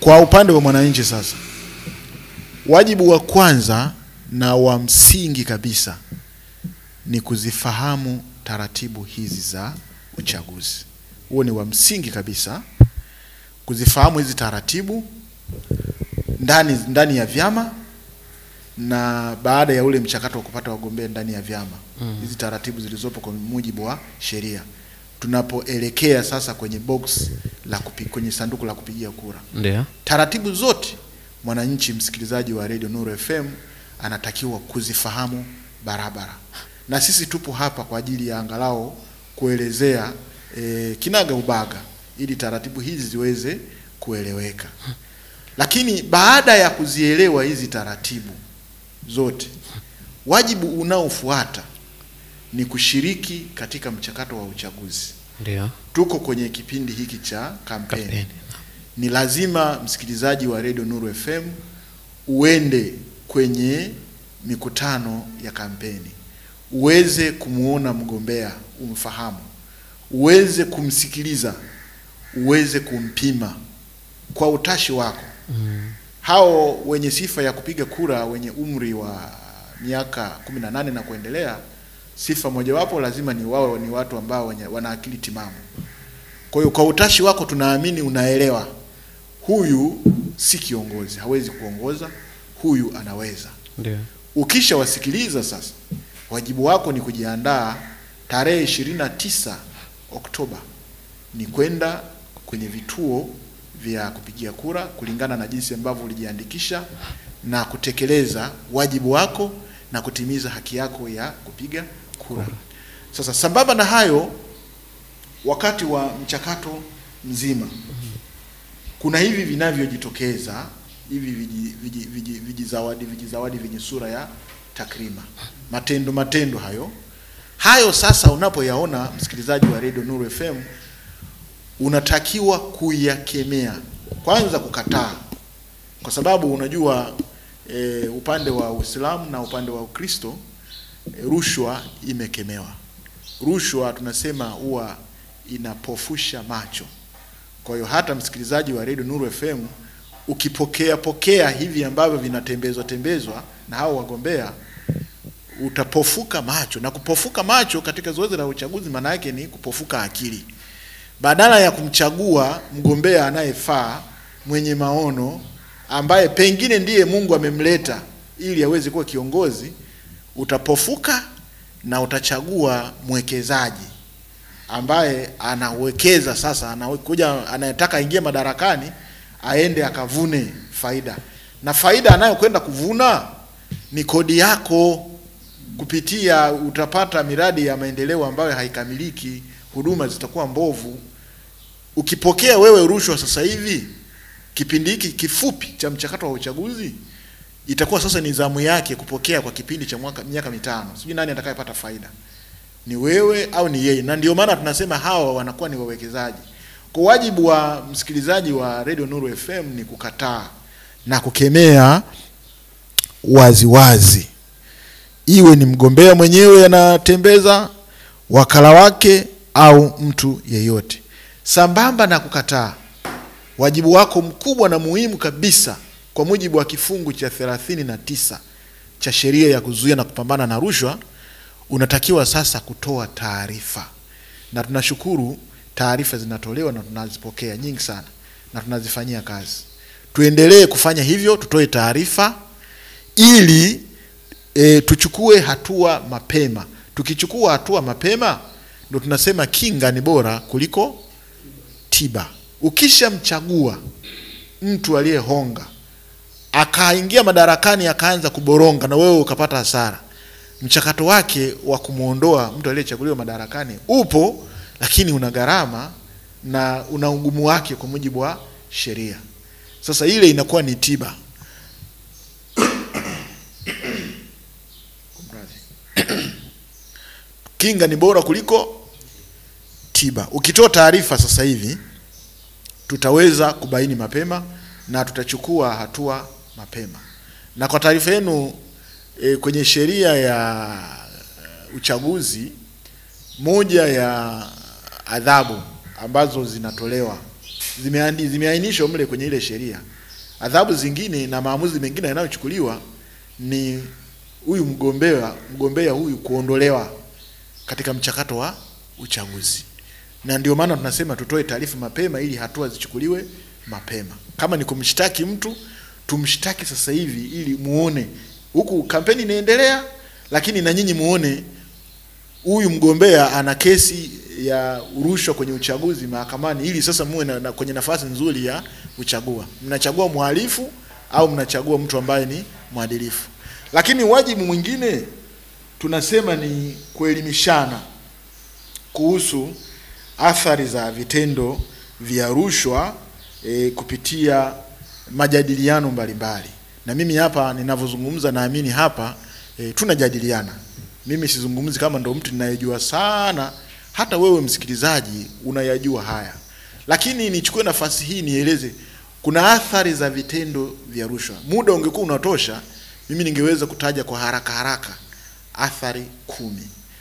Kwa upande wa mwananchi sasa, wajibu wa kwanza na wa msingi kabisa ni kuzifahamu taratibu hizi za uchaguzi. Huo ni wa msingi kabisa, kuzifahamu hizi taratibu ndani ya vyama na baada ya ule mchakato wa kupata wagombea ndani ya vyama. Hizi taratibu zilizopo kwa mujibu wa sheria. Tunapoelekea sasa kwenye kwenye sanduku la kupigia kura. Ndio. Taratibu zote mwananchi msikilizaji wa Radio Nuru FM anatakiwa kuzifahamu barabara. Na sisi tupo hapa kwa ajili ya angalau kuelezea kinaga ubaga ili taratibu hizi ziweze kueleweka. Lakini baada ya kuzielewa hizi taratibu zote, wajibu unaofuata ni kushiriki katika mchakato wa uchaguzi. Ndio. Tuko kwenye kipindi hiki cha kampeni. Ni lazima msikilizaji wa Radio Nuru FM uende kwenye mikutano ya kampeni, uweze kumuona mgombea, umfahamu, uweze kumsikiliza, uweze kumpima kwa utashi wako. Hao wenye sifa ya kupiga kura wenye umri wa miaka 18 na kuendelea, sifa mojawapo lazima ni watu ambao wana akili timamu. Kwa hiyo kwa utashi wako tunaamini unaelewa huyu si kiongozi, hawezi kuongoza, huyu anaweza. Ndio. Ukisha wasikiliza sasa, wajibu wako ni kujiandaa tarehe 29 Oktoba ni kwenda kwenye vituo vya kupigia kura kulingana na jinsi ambavyo ulijiandikisha na kutekeleza wajibu wako na kutimiza haki yako ya kupiga kura. Sasa sambamba na hayo, wakati wa mchakato mzima kuna hivi vinavyojitokeza, hivi vijizawadi vyenye sura ya takrima. Matendo hayo sasa unapoyaona msikilizaji wa Radio Nuru FM unatakiwa kuyakemea. Kwanza kukataa, kwa sababu unajua upande wa Uislamu na upande wa Ukristo rushwa imekemewa. Rushwa tunasema huwa inapofusha macho. Kwa hiyo hata msikilizaji wa Radio Nuru FM ukipokea hivi ambavyo vinatembezwa na hao wagombea, utapofuka macho. Na kupofuka macho katika zoezi la uchaguzi maana yake ni kupofuka akili. Badala ya kumchagua mgombea anayefaa, mwenye maono, ambaye pengine ndiye Mungu amemleta ili aweze kuwa kiongozi, utapofuka na utachagua mwekezaji ambaye anawekeza sasa, anayetaka ingia madarakani aende akavune faida. Na faida anayokwenda kuvuna ni kodi yako, kupitia utapata miradi ya maendeleo ambayo haikamiliki, huduma zitakuwa mbovu. Ukipokea wewe rushwa sasa hivi, kipindi hiki kifupi cha mchakato wa uchaguzi, itakuwa sasa ni zamu yake kupokea kwa kipindi cha miaka 5. Sijui nani atakayepata faida, ni wewe au ni yeye. Na ndio maana tunasema hawa wanakuwa ni wawekezaji. Kwa wajibu wa msikilizaji wa Radio Nuru FM ni kukataa na kukemea wazi. Iwe ni mgombea mwenyewe anatembeza, wakala wake au mtu yeyote. Sambamba na kukataa, wajibu wako mkubwa na muhimu kabisa kwa mujibu wa kifungu cha 39 cha sheria ya kuzuia na kupambana na rushwa, unatakiwa sasa kutoa taarifa. Na tunashukuru taarifa zinatolewa na tunazipokea nyingi sana na tunazifanyia kazi. Tuendelee kufanya hivyo, tutoe taarifa ili tuchukue hatua mapema. Tukichukua hatua mapema ndio tunasema kinga ni bora kuliko tiba. Ukishamchagua mtu aliyehonga akaingia madarakani akaanza kuboronga na wewe ukapata hasara, mchakato wake wa kumuondoa mtu aliyechaguliwa madarakani upo, lakini una gharama na una ugumu wake kwa mujibu wa sheria. Sasa ile inakuwa ni tiba. Kinga ni bora kuliko tiba. Ukitoa taarifa sasa hivi tutaweza kubaini mapema na tutachukua hatua mapema. Na kwa taarifa yenu, kwenye sheria ya uchaguzi, moja ya adhabu ambazo zinatolewa zimeainishwa mle kwenye ile sheria. Adhabu zingine na maamuzi mengine yanayochukuliwa ni huyu mgombea huyu kuondolewa katika mchakato wa uchaguzi. Na ndio maana tunasema tutoe taarifa mapema ili hatua zichukuliwe mapema. Kama ni kumshtaki mtu, tumshtaki sasa hivi ili muone huku kampeni inaendelea, lakini na nyinyi muone huyu mgombea ana kesi ya rushwa kwenye uchaguzi mahakamani, ili sasa muwe na kwenye nafasi nzuri ya kuchagua. Mnachagua mhalifu au mnachagua mtu ambaye ni mwadilifu. Lakini wajibu mwingine tunasema ni kuelimishana kuhusu athari za vitendo vya rushwa kupitia majadiliano mbalimbali. Na mimi hapa ninavyozungumza, naamini hapa tunajadiliana. Mimi sizungumzi kama ndo mtu ninayejua sana, hata wewe msikilizaji unayajua haya. Lakini nichukue nafasi hii nieleze kuna athari za vitendo vya rushwa. Muda ungekuwa unatosha, mimi ningeweza kutaja kwa haraka athari 10.